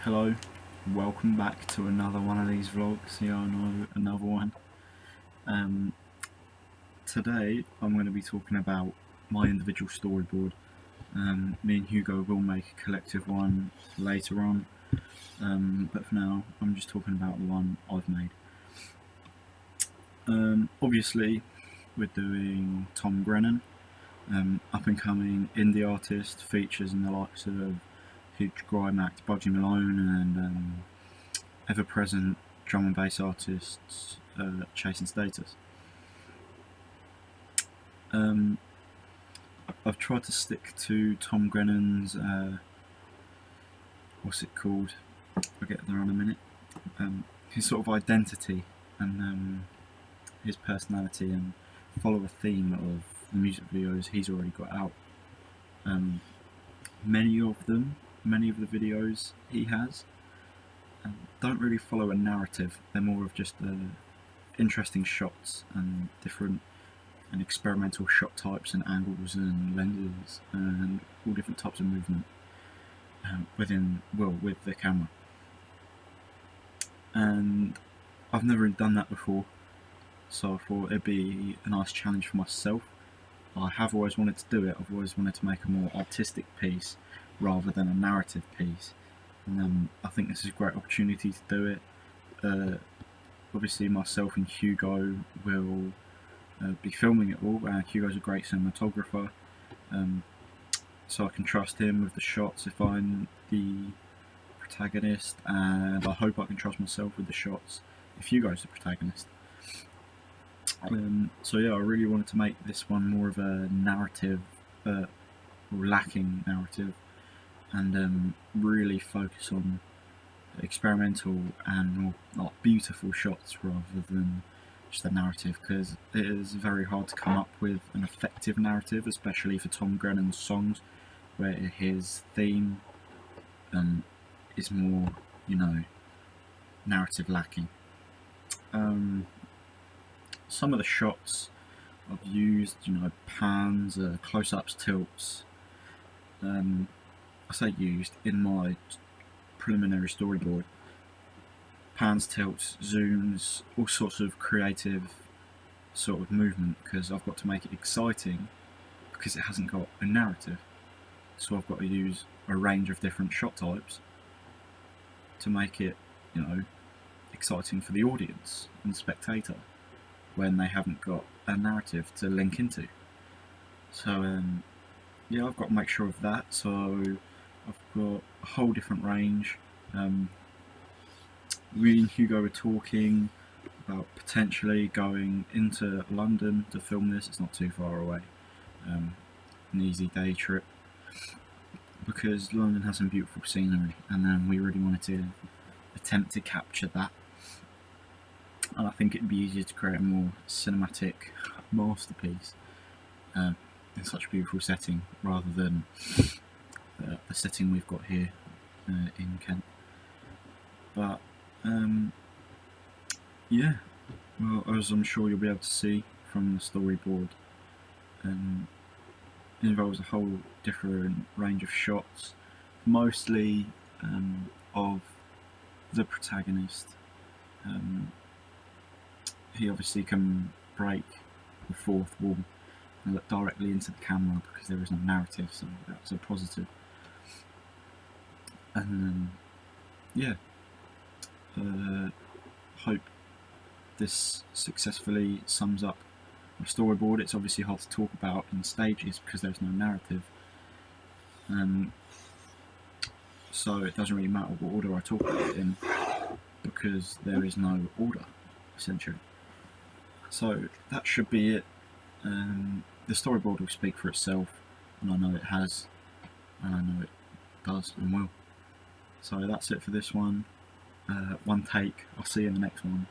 Hello, welcome back to another one of these vlogs. Yeah, I know, another one. Today I'm going to be talking about my individual storyboard. Me and Hugo will make a collective one later on, but for now I'm just talking about the one I've made. Obviously we're doing Tom Grennan, up and coming indie artist, features in the likes of Huge Grimack, Budgie Malone, and ever-present drum and bass artists Chasing Status. I've tried to stick to Tom Grennan's what's it called? I'll get there in a minute. His sort of identity and his personality, and follow a theme of the music videos he's already got out. Many of the videos he has don't really follow a narrative. They're more of just interesting shots and different and experimental shot types and angles and lenses and all different types of movement with the camera. And I've never done that before, so I thought it'd be a nice challenge for myself. I have always wanted to do it. I've always wanted to make a more artistic piece rather than a narrative piece, and I think this is a great opportunity to do it. Obviously myself and Hugo will be filming it all. Hugo's a great cinematographer, so I can trust him with the shots if I'm the protagonist, and I hope I can trust myself with the shots if Hugo's the protagonist. So yeah, I really wanted to make this one more of a narrative, or lacking narrative, and really focus on experimental and more like beautiful shots rather than just a narrative, because it is very hard to come up with an effective narrative, especially for Tom Grennan's songs, where his theme is more, narrative lacking. Some of the shots I've used, pans, close-ups, tilts. I say used in my preliminary storyboard. Pans, tilts, zooms, all sorts of creative sort of movement, because I've got to make it exciting because it hasn't got a narrative. So I've got to use a range of different shot types to make it, exciting for the audience and the spectator when they haven't got a narrative to link into. So yeah, I've got to make sure of that. So I've got a whole different range. Me and Hugo were talking about potentially going into London to film this. It's not too far away, an easy day trip, because London has some beautiful scenery, and we really wanted to attempt to capture that. And I think it'd be easier to create a more cinematic masterpiece in such a beautiful setting rather than the setting we've got here in Kent. But yeah, well, as I'm sure you'll be able to see from the storyboard, it involves a whole different range of shots, mostly of the protagonist. He obviously can break the fourth wall and look directly into the camera because there is no narrative, so that's a positive. And yeah, hope this successfully sums up my storyboard. It's obviously hard to talk about in stages because there's no narrative, so it doesn't really matter what order I talk about it in, because there is no order, essentially. So that should be it. The storyboard will speak for itself, and I know it has, and I know it does and will. So that's it for this one. One take. I'll see you in the next one.